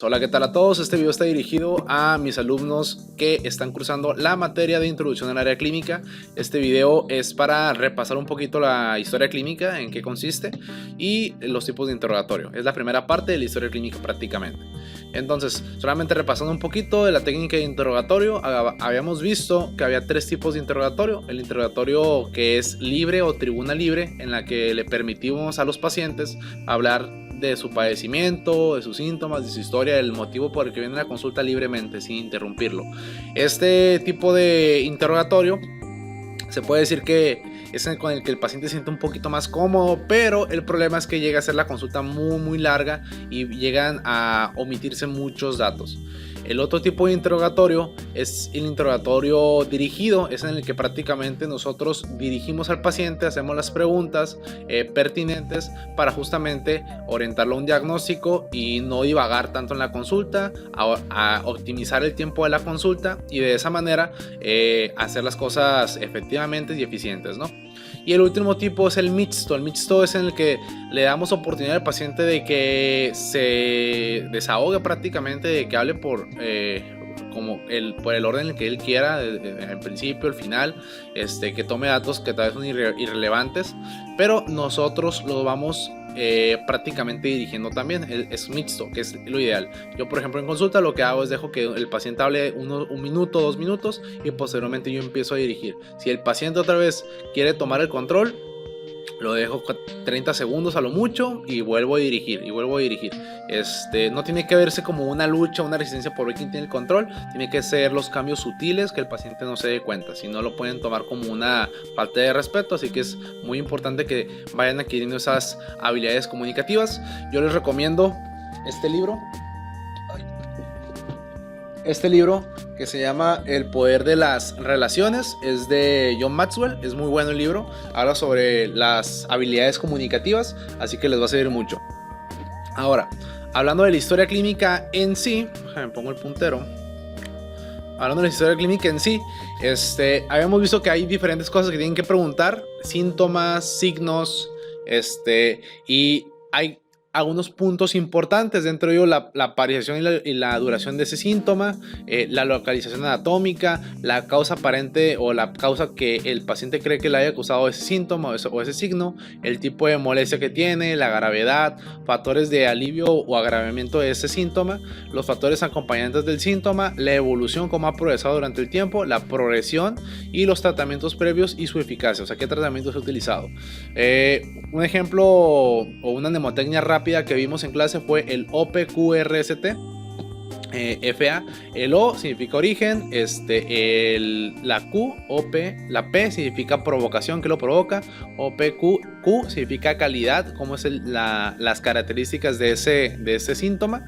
Hola, ¿qué tal a todos? Este video está dirigido a mis alumnos que están cursando la materia de introducción al área clínica. Este video es para repasar un poquito la historia clínica, en qué consiste y los tipos de interrogatorio. Es la primera parte de la historia clínica prácticamente. Entonces, solamente repasando un poquito de la técnica de interrogatorio, habíamos visto que había tres tipos de interrogatorio. El interrogatorio que es libre o tribuna libre, en la que le permitimos a los pacientes hablar de su padecimiento, de sus síntomas, de su historia, del motivo por el que viene a la consulta libremente, sin interrumpirlo. Este tipo de interrogatorio se puede decir que es con el que el paciente se siente un poquito más cómodo, pero el problema es que llega a ser la consulta muy larga y llegan a omitirse muchos datos. El otro tipo de interrogatorio es el interrogatorio dirigido, es en el que prácticamente nosotros dirigimos al paciente, hacemos las preguntas pertinentes para justamente orientarlo a un diagnóstico y no divagar tanto en la consulta, a optimizar el tiempo de la consulta y de esa manera hacer las cosas efectivamente y eficientes, ¿no? Y el último tipo es el mixto. El mixto es en el que le damos oportunidad al paciente de que se desahogue prácticamente, de que hable por el orden en el que él quiera, el principio, el final, que tome datos que tal vez son irrelevantes, pero nosotros los vamos prácticamente dirigiendo también. Es mixto, que es lo ideal. Yo, por ejemplo, en consulta lo que hago es dejo que el paciente hable un minuto, 2 minutos y posteriormente yo empiezo a dirigir. Si el paciente otra vez quiere tomar el control, lo dejo 30 segundos a lo mucho y vuelvo a dirigir no tiene que verse como una lucha, una resistencia por ver quién tiene el control. Tiene que ser los cambios sutiles que el paciente no se dé cuenta, si no lo pueden tomar como una falta de respeto. Así que es muy importante que vayan adquiriendo esas habilidades comunicativas. Yo les recomiendo este libro que se llama El poder de las relaciones. Es de John Maxwell, es muy bueno el libro, habla sobre las habilidades comunicativas, así que les va a servir mucho. Ahora, hablando de la historia clínica en sí, me pongo el puntero. Hablando de la historia clínica en sí, habíamos visto que hay diferentes cosas que tienen que preguntar, síntomas, signos, y hay algunos puntos importantes, dentro de ello la aparición y la duración de ese síntoma, la localización anatómica, la causa aparente o la causa que el paciente cree que le haya causado ese síntoma o ese signo, el tipo de molestia que tiene, la gravedad, factores de alivio o agravamiento de ese síntoma, los factores acompañantes del síntoma, la evolución, cómo ha progresado durante el tiempo, la progresión y los tratamientos previos y su eficacia, o sea, qué tratamiento se ha utilizado. Un ejemplo o una mnemotecnia rápida que vimos en clase fue el OPQRST. FA, el O significa origen, la Q, OP, la P significa provocación, que lo provoca, Q significa calidad, cómo es las características de ese síntoma,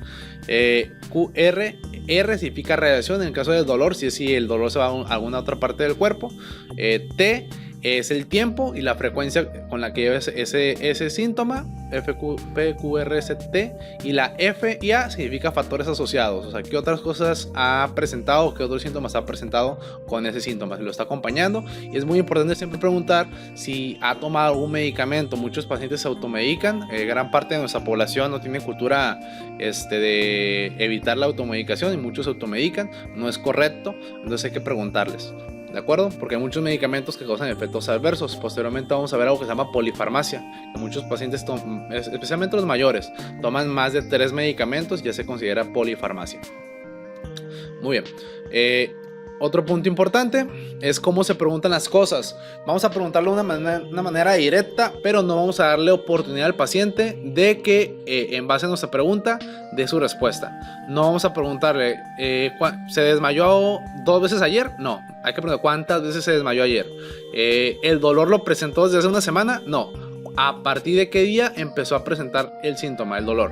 QR, R significa reacción en el caso del dolor, si el dolor se va a alguna otra parte del cuerpo, T es el tiempo y la frecuencia con la que lleva ese síntoma, FPQRST, y la F y A significa factores asociados, o sea, qué otras cosas ha presentado, qué otros síntomas ha presentado con ese síntoma, se lo está acompañando. Y es muy importante siempre preguntar si ha tomado algún medicamento. Muchos pacientes se automedican, gran parte de nuestra población no tiene cultura de evitar la automedicación y muchos se automedican, no es correcto, entonces hay que preguntarles. ¿De acuerdo? Porque hay muchos medicamentos que causan efectos adversos. Posteriormente vamos a ver algo que se llama polifarmacia, que muchos pacientes, especialmente los mayores, toman más de 3 medicamentos y ya se considera polifarmacia. Muy bien. Otro punto importante es cómo se preguntan las cosas. Vamos a preguntarlo de una manera directa, pero no vamos a darle oportunidad al paciente de que en base a nuestra pregunta dé su respuesta. No vamos a preguntarle ¿se desmayó 2 veces ayer? No, hay que preguntar cuántas veces se desmayó ayer. ¿El dolor lo presentó desde hace una semana? No. ¿A partir de qué día empezó a presentar el síntoma, el dolor?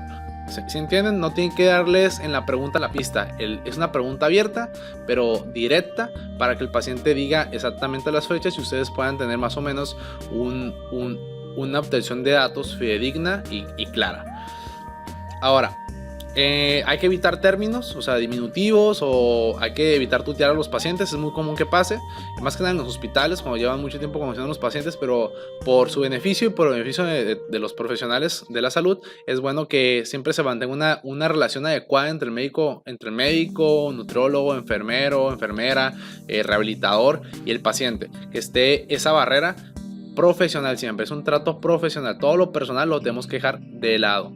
¿Sí entienden? No tienen que darles en la pregunta la pista. Es una pregunta abierta, pero directa, para que el paciente diga exactamente las fechas y ustedes puedan tener más o menos una obtención de datos fidedigna y clara. Ahora, Hay que evitar términos, o sea, diminutivos, o hay que evitar tutear a los pacientes. Es muy común que pase, más que nada en los hospitales, cuando llevan mucho tiempo conociendo a los pacientes, pero por su beneficio y por el beneficio de los profesionales de la salud, es bueno que siempre se mantenga una relación adecuada entre el médico, nutriólogo, enfermero, enfermera, rehabilitador y el paciente, que esté esa barrera profesional siempre. Es un trato profesional, todo lo personal lo tenemos que dejar de lado.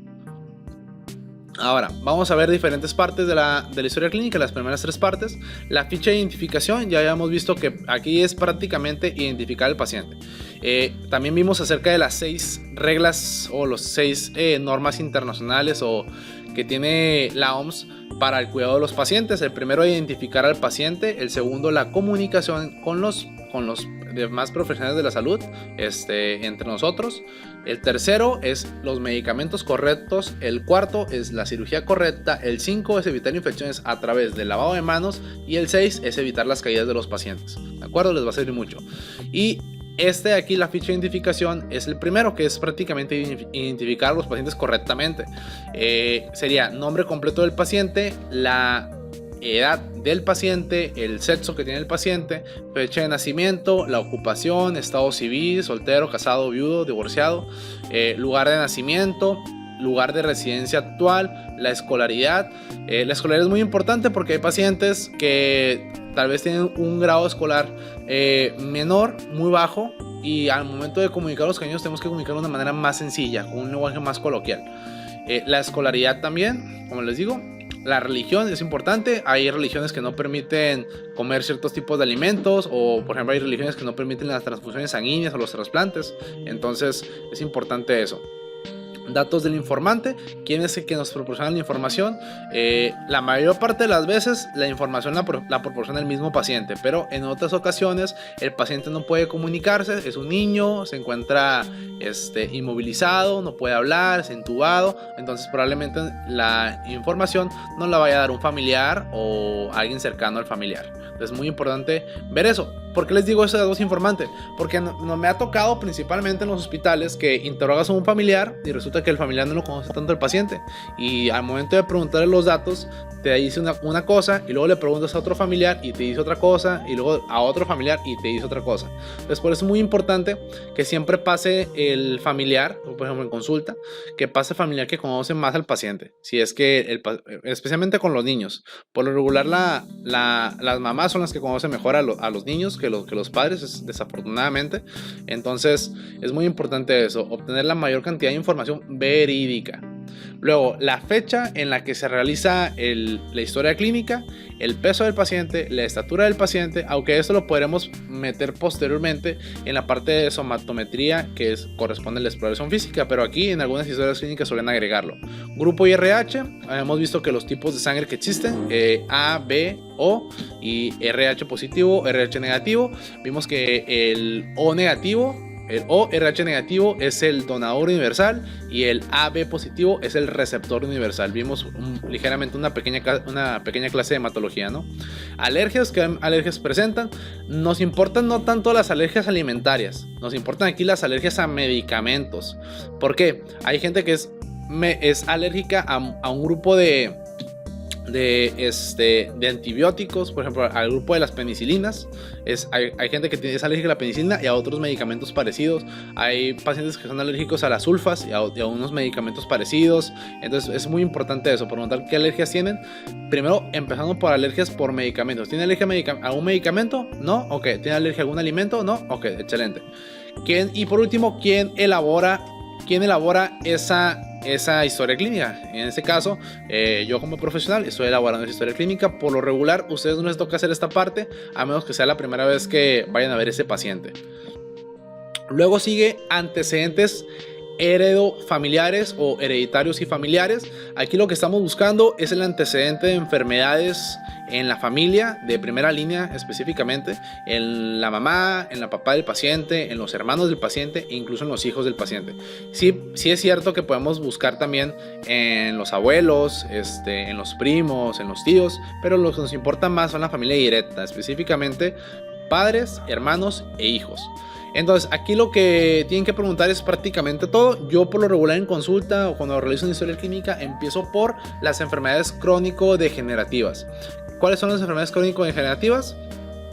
Ahora, vamos a ver diferentes partes de la historia clínica, las primeras 3 partes. La ficha de identificación, ya habíamos visto que aquí es prácticamente identificar al paciente. También vimos acerca de las 6 reglas o los 6 normas internacionales o que tiene la OMS para el cuidado de los pacientes. El primero, identificar al paciente. El segundo, la comunicación con los demás profesionales de la salud, entre nosotros. El tercero es los medicamentos correctos. El cuarto es la cirugía correcta. El 5 es evitar infecciones a través del lavado de manos. Y el 6 es evitar las caídas de los pacientes. ¿De acuerdo? Les va a servir mucho. Y de aquí, la ficha de identificación, es el primero, que es prácticamente identificar a los pacientes correctamente. Sería nombre completo del paciente, la edad del paciente, el sexo que tiene el paciente, fecha de nacimiento, la ocupación, estado civil, soltero, casado, viudo, divorciado, lugar de nacimiento, lugar de residencia actual, la escolaridad. La escolaridad es muy importante porque hay pacientes que tal vez tienen un grado escolar menor, muy bajo, y al momento de comunicar a los niños tenemos que comunicar de una manera más sencilla, con un lenguaje más coloquial. La escolaridad también, como les digo. La religión es importante. Hay religiones que no permiten comer ciertos tipos de alimentos, o por ejemplo hay religiones que no permiten las transfusiones sanguíneas o los trasplantes. Entonces es importante eso. Datos del informante, quién es el que nos proporciona la información. La mayor parte de las veces la información la proporciona el mismo paciente, pero en otras ocasiones el paciente no puede comunicarse, es un niño, se encuentra inmovilizado, no puede hablar, es intubado, entonces probablemente la información no la vaya a dar un familiar o alguien cercano al familiar. Entonces es muy importante ver eso. ¿Por qué les digo eso de voz informante? Porque no me ha tocado principalmente en los hospitales que interrogas a un familiar y resulta que el familiar no lo conoce tanto el paciente, y al momento de preguntarle los datos te dice una cosa, y luego le preguntas a otro familiar y te dice otra cosa, y luego a otro familiar y te dice otra cosa. Entonces por eso es muy importante que siempre pase el familiar, por ejemplo en consulta, que pase el familiar que conoce más al paciente, si es que especialmente con los niños. Por lo regular las mamás son las que conocen mejor a los niños que los padres, desafortunadamente. Entonces es muy importante eso, obtener la mayor cantidad de información verídica. Luego, la fecha en la que se realiza la historia clínica, el peso del paciente, la estatura del paciente, aunque esto lo podremos meter posteriormente en la parte de somatometría que corresponde a la exploración física, pero aquí en algunas historias clínicas suelen agregarlo. Grupo IRH, hemos visto que los tipos de sangre que existen, A, B, O, y RH positivo, RH negativo. Vimos que el O negativo, el ORH negativo es el donador universal y el AB positivo es el receptor universal. Vimos ligeramente una pequeña clase de hematología, ¿no? Alergias, ¿qué alergias presentan? Nos importan no tanto las alergias alimentarias, nos importan aquí las alergias a medicamentos. ¿Por qué? Hay gente que es alérgica a un grupo de antibióticos, por ejemplo al grupo de las penicilinas. Hay gente que es alérgica a la penicilina y a otros medicamentos parecidos. Hay pacientes que son alérgicos a las sulfas y a unos medicamentos parecidos. Entonces es muy importante eso, preguntar qué alergias tienen. Primero empezando por alergias por medicamentos. ¿Tiene alergia a algún medicamento? No, ok. ¿Tiene alergia a algún alimento? No, ok, excelente. Y por último, ¿quién elabora esa historia clínica? En este caso, yo como profesional estoy elaborando esa historia clínica. Por lo regular, a ustedes no les toca hacer esta parte, a menos que sea la primera vez que vayan a ver ese paciente. Luego sigue antecedentes familiares o hereditarios y familiares. Aquí lo que estamos buscando es el antecedente de enfermedades en la familia de primera línea, específicamente en la mamá, en la papá del paciente, en los hermanos del paciente e incluso en los hijos del paciente. Sí es cierto que podemos buscar también en los abuelos, en los primos, en los tíos, pero lo que nos importa más son la familia directa, específicamente padres, hermanos e hijos. Entonces, aquí lo que tienen que preguntar es prácticamente todo. Yo por lo regular en consulta o cuando realizo una historia clínica empiezo por las enfermedades crónico-degenerativas. ¿Cuáles son las enfermedades crónico-degenerativas?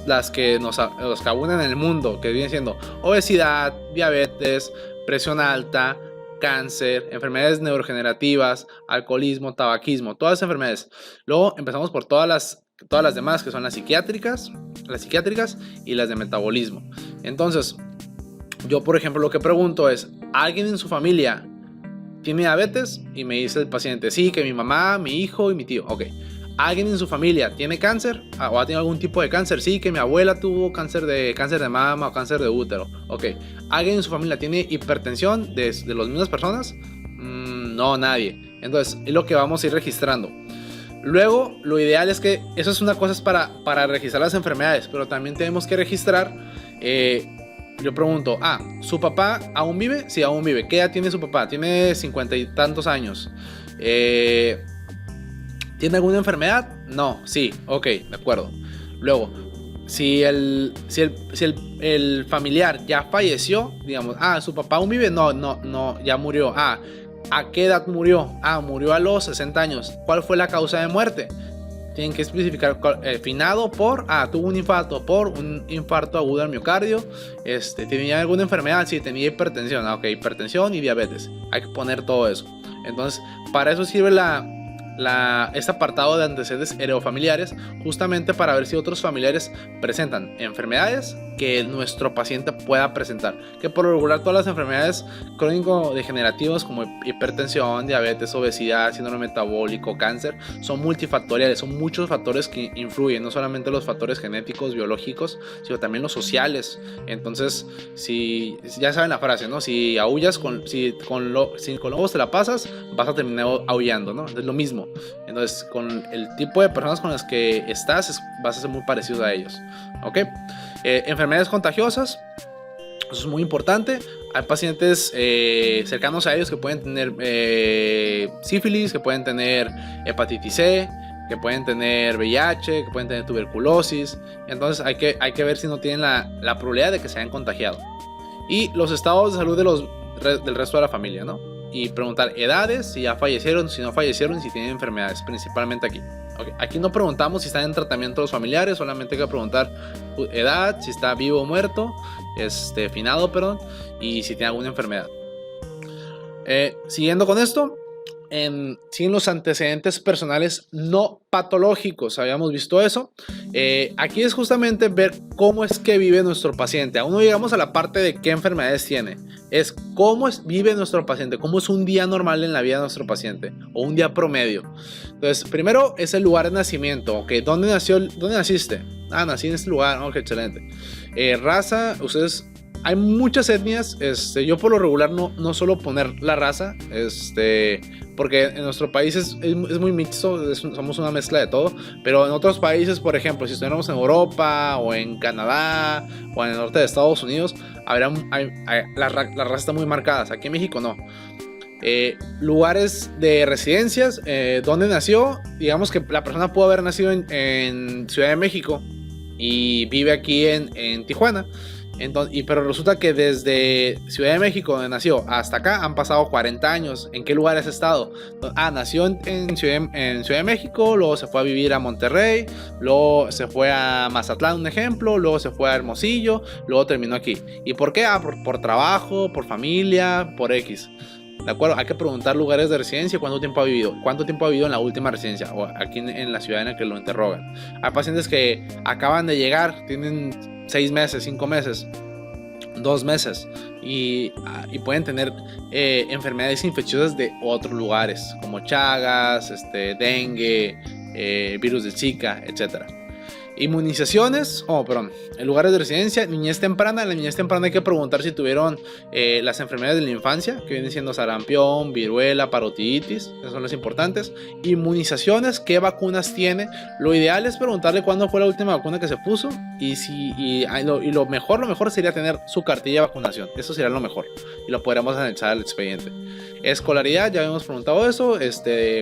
Las que nos aúnan en el mundo, que vienen siendo obesidad, diabetes, presión alta, cáncer, enfermedades neurodegenerativas, alcoholismo, tabaquismo, todas las enfermedades. Luego empezamos por todas las demás, que son las psiquiátricas y las de metabolismo. Entonces, yo por ejemplo lo que pregunto es, ¿alguien en su familia tiene diabetes? Y me dice el paciente, sí, que mi mamá, mi hijo y mi tío. Ok. ¿Alguien en su familia tiene cáncer o ha tenido algún tipo de cáncer? Sí, que mi abuela tuvo cáncer de mama o cáncer de útero. Ok. ¿Alguien en su familia tiene hipertensión de las mismas personas? No, nadie. Entonces, es lo que vamos a ir registrando. Luego, lo ideal es que eso es una cosa para registrar las enfermedades, pero también tenemos que registrar. Yo pregunto, ¿su papá aún vive? Sí, aún vive. ¿Qué edad tiene su papá? Tiene 50 y tantos años. ¿Tiene alguna enfermedad? No, sí, ok, de acuerdo. Luego, si el familiar ya falleció, digamos, su papá aún vive, no, ya murió. ¿A qué edad murió? Murió a los 60 años. ¿Cuál fue la causa de muerte? Tienen que especificar finado por, tuvo un infarto agudo al miocardio. ¿Tenía alguna enfermedad? Sí, tenía hipertensión. Ok, hipertensión y diabetes. Hay que poner todo eso. Entonces, para eso sirve este apartado de antecedentes heredofamiliares, justamente para ver si otros familiares presentan enfermedades que nuestro paciente pueda presentar, que por lo regular todas las enfermedades crónico-degenerativas como hipertensión, diabetes, obesidad, síndrome metabólico, cáncer, son multifactoriales, son muchos factores que influyen, no solamente los factores genéticos, biológicos, sino también los sociales. Entonces, si ya saben la frase, ¿no? Si aullas con lobos te la pasas, vas a terminar aullando, ¿no? Es lo mismo. Entonces, con el tipo de personas con las que estás, vas a ser muy parecido a ellos. ¿Ok? Enfermedades contagiosas, eso es muy importante. Hay pacientes cercanos a ellos que pueden tener sífilis, que pueden tener hepatitis C, que pueden tener VIH, que pueden tener tuberculosis. Entonces hay que ver si no tienen la probabilidad de que se hayan contagiado. Y los estados de salud del resto de la familia, ¿no? Y preguntar edades, si ya fallecieron, si no fallecieron, si tienen enfermedades, principalmente aquí. Okay. Aquí no preguntamos si están en tratamiento los familiares, solamente hay que preguntar edad, si está vivo o muerto, finado, perdón, y si tiene alguna enfermedad. Siguiendo con esto, siguen los antecedentes personales no patológicos, habíamos visto eso. Aquí es justamente ver cómo es que vive nuestro paciente. Aún no llegamos a la parte de qué enfermedades tiene, es cómo vive nuestro paciente, cómo es un día normal en la vida de nuestro paciente o un día promedio. Entonces, primero es el lugar de nacimiento. Okay, ¿dónde naciste? Nací en este lugar. Ok, excelente. Raza, ustedes... Hay muchas etnias, yo por lo regular no suelo poner la raza, porque en nuestro país es muy mixto, somos una mezcla de todo, pero en otros países, por ejemplo, si estuviéramos en Europa o en Canadá o en el norte de Estados Unidos, las razas están muy marcadas. Aquí en México no. Lugares de residencias, donde nació, digamos que la persona pudo haber nacido en Ciudad de México y vive aquí en Tijuana. Pero resulta que desde Ciudad de México, donde nació, hasta acá han pasado 40 años. ¿En qué lugar has estado? Nació en Ciudad de México, luego se fue a vivir a Monterrey, luego se fue a Mazatlán, un ejemplo, luego se fue a Hermosillo, luego terminó aquí. ¿Y por qué? Por trabajo, por familia, por X. ¿De acuerdo? Hay que preguntar lugares de residencia, cuánto tiempo ha vivido en la última residencia o aquí en la ciudad en la que lo interrogan. Hay pacientes que acaban de llegar, tienen 6 meses, 5 meses, 2 meses y pueden tener enfermedades infecciosas de otros lugares como Chagas, dengue, virus de Zika, etc. Inmunizaciones, en lugares de residencia, niñez temprana. En la niñez temprana hay que preguntar si tuvieron las enfermedades de la infancia, que vienen siendo sarampión, viruela, parotiditis, esas son las importantes. Inmunizaciones, qué vacunas tiene. Lo ideal es preguntarle cuándo fue la última vacuna que se puso y lo mejor sería tener su cartilla de vacunación. Eso sería lo mejor y lo podríamos anexar al expediente. Escolaridad, ya habíamos preguntado eso,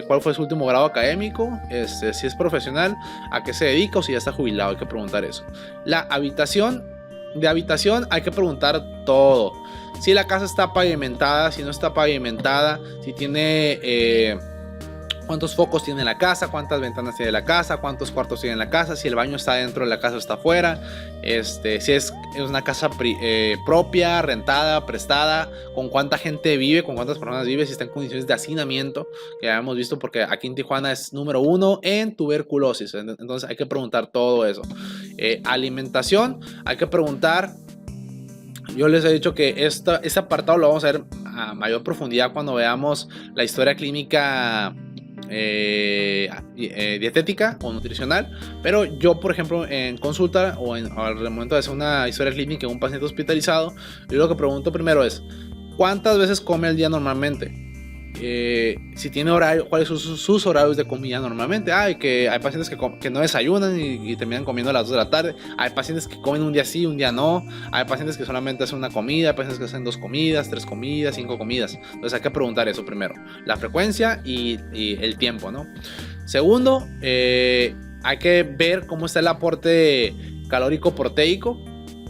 cuál fue su último grado académico, si es profesional, a qué se dedica o si ya está jubilado, hay que preguntar eso. La habitación, de habitación hay que preguntar todo. Si la casa está pavimentada, si no está pavimentada, si tiene... cuántos focos tiene la casa, cuántas ventanas tiene la casa, cuántos cuartos tiene la casa, si el baño está dentro de la casa o está afuera, si es una casa propia, rentada, prestada, con cuánta gente vive, con cuántas personas vive, si está en condiciones de hacinamiento, que ya hemos visto porque aquí en Tijuana es número 1 en tuberculosis, entonces hay que preguntar todo eso. Alimentación, hay que preguntar. Yo les he dicho que este apartado lo vamos a ver a mayor profundidad cuando veamos la historia clínica dietética o nutricional, pero yo, por ejemplo, en consulta o al momento de hacer una historia clínica en un paciente hospitalizado, yo lo que pregunto primero es: ¿cuántas veces come al día normalmente? Si tiene horario, cuáles son sus horarios de comida normalmente. Que hay pacientes que no desayunan y terminan comiendo a las 2 de la tarde. Hay pacientes que comen un día sí, un día no. Hay pacientes que solamente hacen una comida. Hay pacientes que hacen 2 comidas, 3 comidas, 5 comidas. Entonces hay que preguntar eso primero: la frecuencia y el tiempo, ¿no? Segundo, hay que ver cómo está el aporte calórico proteico.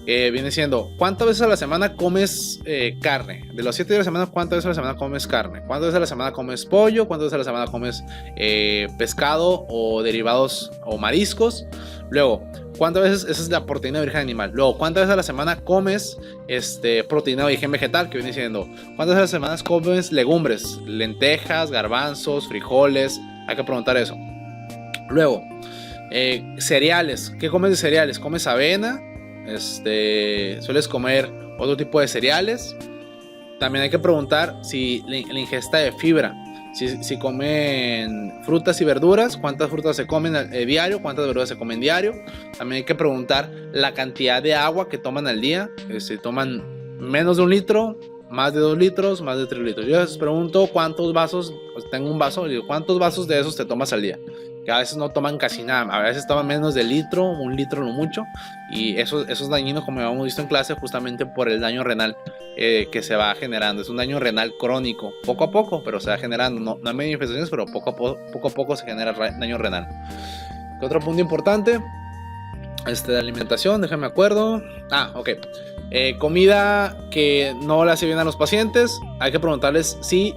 Viene siendo: ¿cuántas veces a la semana comes carne? De los 7 días de la semana, ¿cuántas veces a la semana comes carne? ¿Cuántas veces a la semana comes pollo? ¿Cuántas veces a la semana comes pescado o derivados o mariscos? Luego, ¿cuántas veces? Esa es la proteína de origen animal. Luego, ¿cuántas veces a la semana comes proteína de origen vegetal? Que viene siendo: ¿cuántas veces a la semana comes legumbres? Lentejas, garbanzos, frijoles. Hay que preguntar eso. Luego, cereales. ¿Qué comes de cereales? ¿Comes avena? ¿Sueles comer otro tipo de cereales? También hay que preguntar si la ingesta de fibra, si comen frutas y verduras, cuántas frutas se comen diario, cuántas verduras se comen diario. También hay que preguntar la cantidad de agua que toman al día, si toman menos de 1 litro, más de 2 litros, más de 3 litros. Yo les pregunto cuántos vasos, tengo un vaso, digo, ¿cuántos vasos de esos te tomas al día? Que a veces no toman casi nada, a veces toman menos de litro, 1 litro lo mucho, y eso es dañino, como hemos visto en clase, justamente por el daño renal que se va generando. Es un daño renal crónico, poco a poco, pero se va generando. No hay manifestaciones, pero poco a poco se genera daño renal. ¿Qué otro punto importante? De alimentación, déjame acuerdo. Ok. Comida que no le hace bien a los pacientes, hay que preguntarles si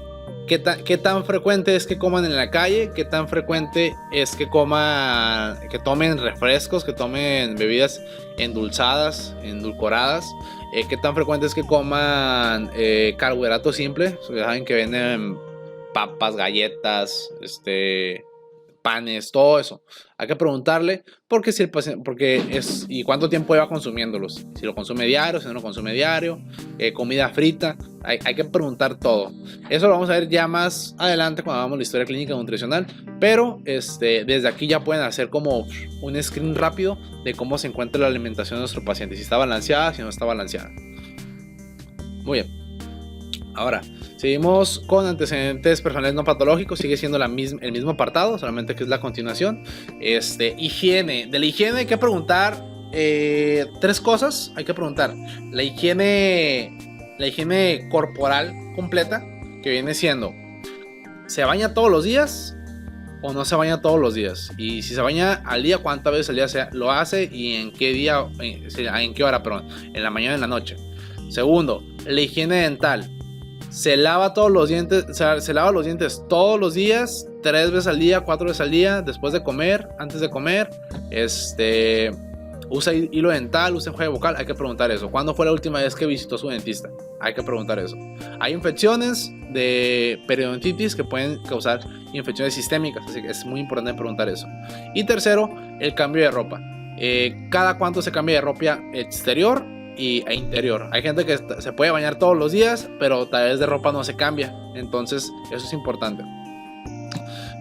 ¿qué tan frecuente es que coman en la calle? ¿Qué tan frecuente es que tomen refrescos, que tomen bebidas endulzadas, endulcoradas? ¿Qué tan frecuente es que coman carbohidratos simples? Saben que venden papas, galletas, panes, todo eso. Hay que preguntarle porque y cuánto tiempo lleva consumiéndolos. Si lo consume diario, si no lo consume diario, comida frita. Hay que preguntar todo. Eso lo vamos a ver ya más adelante cuando hagamos la historia clínica nutricional. Pero desde aquí ya pueden hacer como un screen rápido de cómo se encuentra la alimentación de nuestro paciente. Si está balanceada, si no está balanceada. Muy bien. Ahora, seguimos con antecedentes personales no patológicos. Sigue siendo el mismo apartado, solamente que es la continuación. Higiene. De la higiene hay que preguntar 3 cosas. Hay que preguntar la higiene corporal completa, que viene siendo: ¿se baña todos los días o no se baña todos los días? Y si se baña al día, ¿cuántas veces al día lo hace? Y en qué día, en qué hora, perdón, en la mañana o en la noche. Segundo, la higiene dental. Se lava todos los dientes, se lava los dientes todos los días, 3 veces al día, 4 veces al día, después de comer, antes de comer. Usa hilo dental, usa enjuague bucal. Hay que preguntar eso. ¿Cuándo fue la última vez que visitó su dentista? Hay que preguntar eso. Hay infecciones de periodontitis que pueden causar infecciones sistémicas, así que es muy importante preguntar eso. Y tercero, el cambio de ropa. ¿Cada cuánto se cambia de ropa exterior e interior? Hay gente que se puede bañar todos los días, pero tal vez de ropa no se cambia. Entonces eso es importante.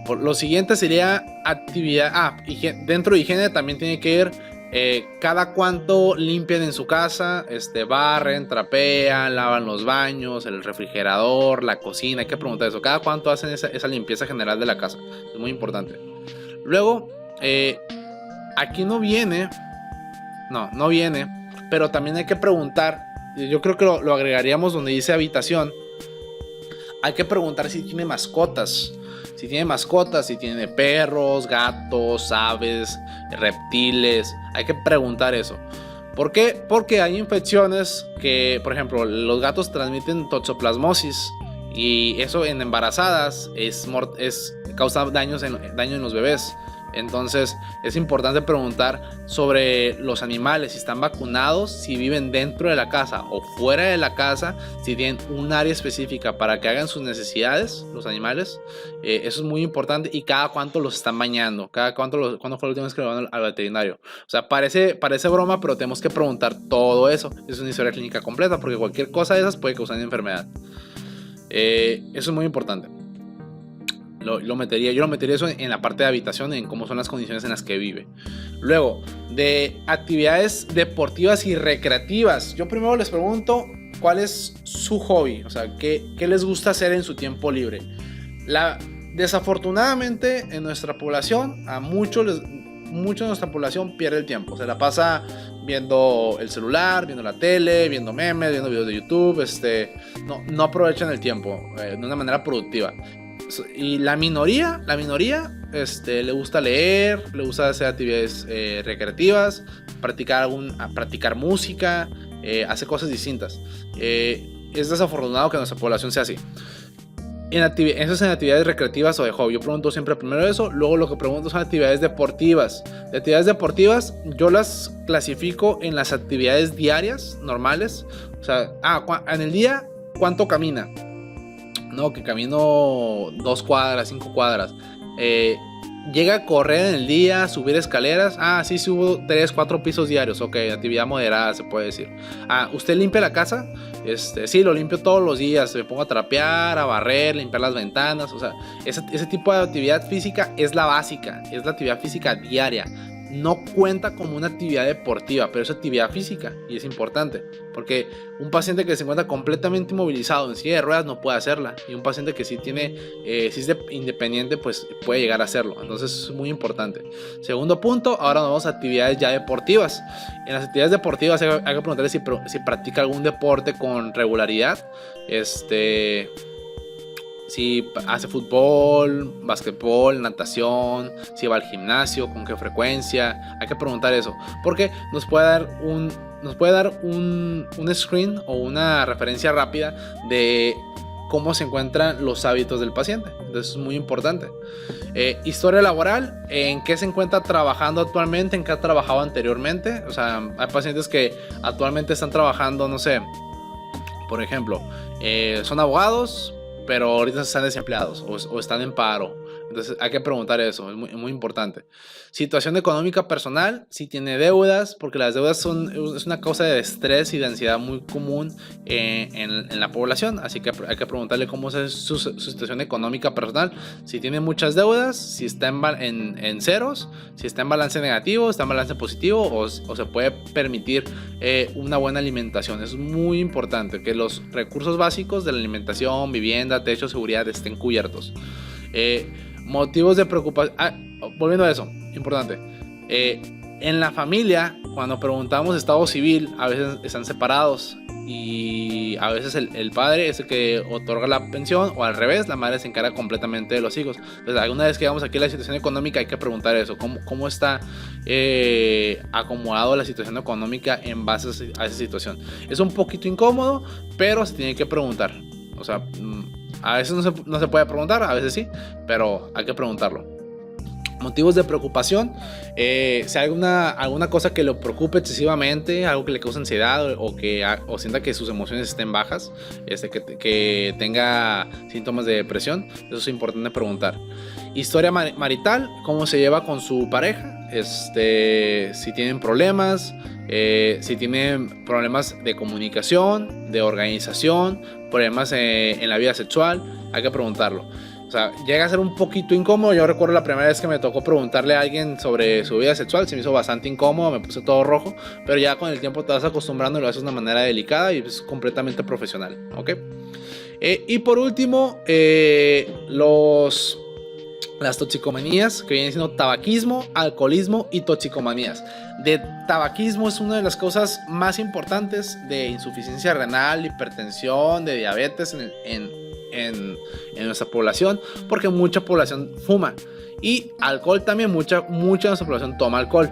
Lo siguiente sería actividad. Dentro de higiene también tiene que ir cada cuánto limpian en su casa, barren, trapean, lavan los baños, el refrigerador, la cocina. Hay que preguntar eso. Cada cuánto hacen esa limpieza general de la casa. Es muy importante. Luego, aquí no viene, pero también hay que preguntar. Yo creo que lo agregaríamos donde dice habitación. Hay que preguntar si tiene mascotas. Si tiene perros, gatos, aves, reptiles. Hay que preguntar eso. ¿Por qué? Porque hay infecciones que, por ejemplo, los gatos transmiten toxoplasmosis y eso en embarazadas causa daño en los bebés. Entonces es importante preguntar sobre los animales, si están vacunados, si viven dentro de la casa o fuera de la casa, si tienen un área específica para que hagan sus necesidades, los animales. Eso es muy importante. Y cada cuánto los están bañando, cuándo fue la última vez que lo van al veterinario. O sea, parece broma, pero tenemos que preguntar todo eso. Es una historia clínica completa, porque cualquier cosa de esas puede causar una enfermedad. Eso es muy importante. Yo lo metería eso en la parte de habitación, en cómo son las condiciones en las que vive. Luego, de actividades deportivas y recreativas, yo primero les pregunto cuál es su hobby, o sea, qué les gusta hacer en su tiempo libre. Desafortunadamente en nuestra población, mucho de nuestra población pierde el tiempo, se la pasa viendo el celular, viendo la tele, viendo memes, viendo videos de YouTube, no aprovechan el tiempo de una manera productiva. Y la minoría le gusta leer, le gusta hacer actividades recreativas, practicar música, hacer cosas distintas. Es desafortunado que nuestra población sea así. Eso es en actividades recreativas o de hobby. Yo pregunto siempre primero eso, luego lo que pregunto son actividades deportivas. De actividades deportivas yo las clasifico en las actividades diarias normales. O sea, en el día, ¿cuánto camina? No, que camino 2 cuadras, 5 cuadras. Llega a correr en el día, subir escaleras. Sí, subo 3, 4 pisos diarios. Ok, actividad moderada se puede decir. ¿Usted limpia la casa? Sí, lo limpio todos los días. Me pongo a trapear, a barrer, limpiar las ventanas. O sea, ese tipo de actividad física es la básica. Es la actividad física diaria. No cuenta como una actividad deportiva, pero es actividad física y es importante, porque un paciente que se encuentra completamente inmovilizado en silla de ruedas no puede hacerla, y un paciente que sí es independiente, pues puede llegar a hacerlo. Entonces es muy importante. Segundo punto, ahora nos vamos a actividades ya deportivas. En las actividades deportivas hay que preguntarle si practica algún deporte con regularidad. Si hace fútbol, básquetbol, natación, si va al gimnasio, con qué frecuencia. Hay que preguntar eso, porque nos puede dar un screen o una referencia rápida de cómo se encuentran los hábitos del paciente. Entonces es muy importante. Historia laboral, en qué se encuentra trabajando actualmente, en qué ha trabajado anteriormente. O sea, hay pacientes que actualmente están trabajando, no sé, por ejemplo, son abogados, pero ahorita están desempleados o están en paro. Entonces hay que preguntar eso, es muy importante. Situación económica personal, si tiene deudas, porque las deudas es una causa de estrés y de ansiedad muy común en la población. Así que hay que preguntarle cómo es su situación económica personal. Si tiene muchas deudas, si está en ceros, si está en balance negativo, está en balance positivo, o se puede permitir una buena alimentación. Es muy importante que los recursos básicos de la alimentación, vivienda, techo, seguridad estén cubiertos. Motivos de preocupación. Volviendo a eso, importante. En la familia, cuando preguntamos estado civil, a veces están separados y a veces el padre es el que otorga la pensión, o al revés, la madre se encarga completamente de los hijos. Entonces, alguna vez que llegamos aquí a la situación económica, hay que preguntar eso: cómo está acomodado la situación económica en base a esa situación. Es un poquito incómodo, pero se tiene que preguntar. O sea, a veces no se puede preguntar, a veces sí, pero hay que preguntarlo. Motivos de preocupación, si hay alguna cosa que lo preocupe excesivamente, algo que le cause ansiedad o sienta que sus emociones estén bajas, que tenga síntomas de depresión, eso es importante preguntar. Historia marital, cómo se lleva con su pareja, si tienen problemas, si tienen problemas de comunicación, de organización, problemas en la vida sexual, hay que preguntarlo. O sea, llega a ser un poquito incómodo. Yo recuerdo la primera vez que me tocó preguntarle a alguien sobre su vida sexual, se me hizo bastante incómodo, me puse todo rojo, pero ya con el tiempo te vas acostumbrando y lo haces de una manera delicada y es completamente profesional, ¿ok? Y por último, las toxicomanías, que vienen siendo tabaquismo, alcoholismo y toxicomanías. De tabaquismo es una de las causas más importantes de insuficiencia renal, hipertensión, de diabetes en nuestra población, porque mucha población fuma. Y alcohol también, mucha de nuestra población toma alcohol.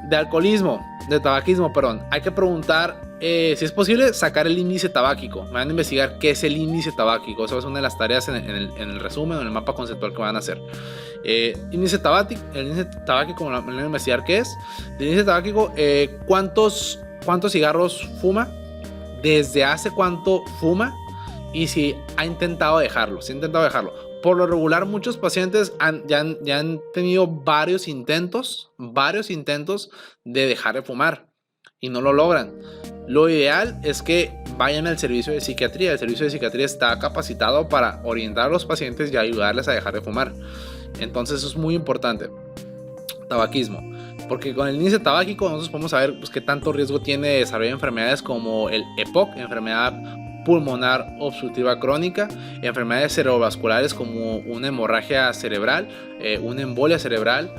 De alcoholismo, de tabaquismo, perdón, hay que preguntar si es posible sacar el índice tabáquico. Me van a investigar qué es el índice tabáquico. Esa es una de las tareas en el resumen o en el mapa conceptual que van a hacer. El índice tabáquico, me van a investigar qué es. El índice tabáquico, cuántos cigarros fuma, desde hace cuánto fuma y si ha intentado dejarlo. Por lo regular, muchos pacientes ya han tenido varios intentos de dejar de fumar y no lo logran. Lo ideal es que vayan al servicio de psiquiatría. El servicio de psiquiatría está capacitado para orientar a los pacientes y ayudarles a dejar de fumar. Entonces eso es muy importante. Tabaquismo, porque con el índice tabáquico nosotros podemos saber pues, qué tanto riesgo tiene de desarrollar enfermedades como el EPOC, enfermedad pulmonar obstructiva crónica, enfermedades cerebrovasculares como una hemorragia cerebral, una embolia cerebral,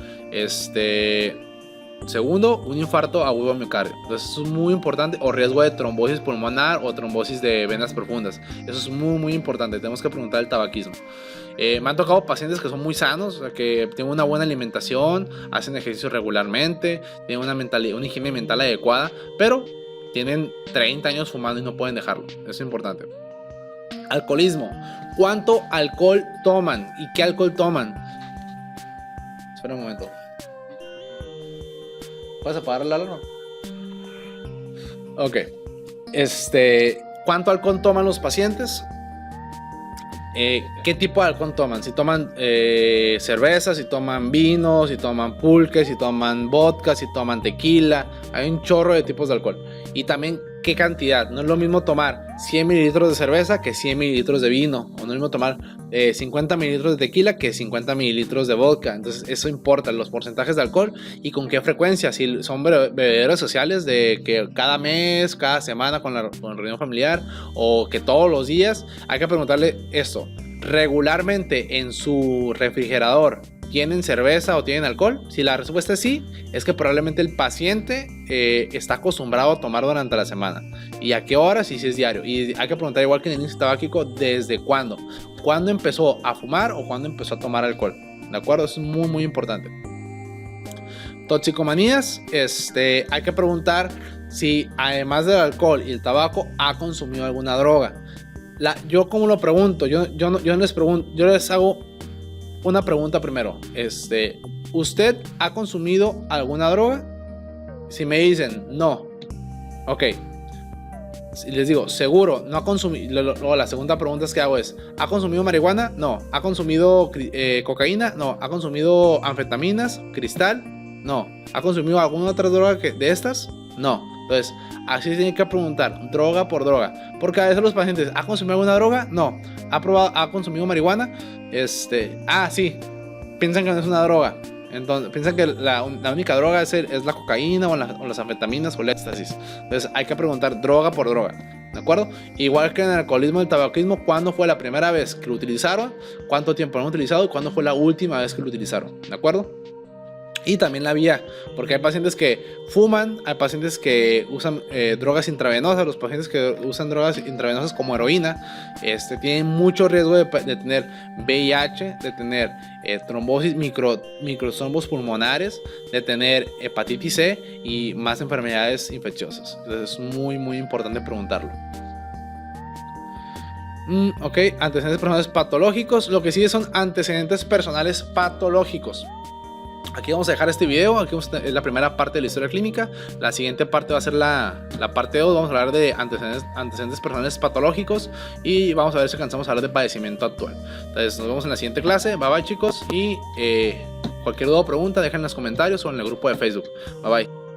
segundo, un infarto agudo al miocardio. Entonces eso es muy importante, o riesgo de trombosis pulmonar o trombosis de venas profundas. Eso es muy muy importante. Tenemos que preguntar el tabaquismo. Me han tocado pacientes que son muy sanos, o sea, que tienen una buena alimentación, hacen ejercicio regularmente, tienen una higiene mental adecuada, pero tienen 30 años fumando y no pueden dejarlo. Eso es importante. Alcoholismo. ¿Cuánto alcohol toman? ¿Y qué alcohol toman? Espera un momento. ¿Puedes apagar la alarma? Ok. ¿Cuánto alcohol toman los pacientes? ¿Qué tipo de alcohol toman? Si toman cerveza, si toman vino, si toman pulque, si toman vodka, si toman tequila. Hay un chorro de tipos de alcohol. Y también qué cantidad. No es lo mismo tomar 100 mililitros de cerveza que 100 mililitros de vino. O no es lo mismo tomar 50 mililitros de tequila que 50 mililitros de vodka. Entonces eso importa, los porcentajes de alcohol y con qué frecuencia. Si son bebedores sociales de que cada mes, cada semana con la reunión familiar o que todos los días, hay que preguntarle esto. ¿Regularmente en su refrigerador tienen cerveza o tienen alcohol? Si la respuesta es sí, es que probablemente el paciente está acostumbrado a tomar durante la semana. ¿Y a qué horas? Y si es diario. Y hay que preguntar, igual que en el índice tabáquico, ¿desde cuándo? ¿Cuándo empezó a fumar o cuándo empezó a tomar alcohol? ¿De acuerdo? Eso es muy muy importante. Toxicomanías, hay que preguntar si además del alcohol y el tabaco ha consumido alguna droga. Yo como lo pregunto, yo les pregunto, yo les hago una pregunta primero. ¿Usted ha consumido alguna droga? Si me dicen no, ok. Si les digo, seguro, no ha consumido. Luego la segunda pregunta que hago es: ¿ha consumido marihuana? No. ¿Ha consumido cocaína? No. ¿Ha consumido anfetaminas? ¿Cristal? No. ¿Ha consumido alguna otra droga de estas? No. Entonces, así tiene que preguntar, droga por droga. Porque a veces los pacientes, ¿ha consumido alguna droga? No. ¿Ha consumido marihuana? Sí. Piensan que no es una droga. Entonces, piensan que la única droga es la cocaína o las anfetaminas o el éxtasis. Entonces, hay que preguntar droga por droga. ¿De acuerdo? Igual que en el alcoholismo y el tabaquismo, ¿cuándo fue la primera vez que lo utilizaron? ¿Cuánto tiempo lo han utilizado? ¿Y cuándo fue la última vez que lo utilizaron? ¿De acuerdo? Y también la vía, porque hay pacientes que fuman, hay pacientes que usan drogas intravenosas. Los pacientes que usan drogas intravenosas como heroína tienen mucho riesgo de tener VIH, de tener trombosis, microtrombos pulmonares, de tener hepatitis C y más enfermedades infecciosas. Entonces es muy muy importante preguntarlo. Ok, antecedentes personales patológicos. Lo que sigue son antecedentes personales patológicos. Aquí vamos a dejar este video. Aquí es la primera parte de la historia clínica. La siguiente parte va a ser la parte 2. Vamos a hablar de antecedentes personales patológicos y vamos a ver si alcanzamos a hablar de padecimiento actual. Entonces nos vemos en la siguiente clase. Bye bye chicos, y cualquier duda o pregunta dejen en los comentarios o en el grupo de Facebook. Bye bye.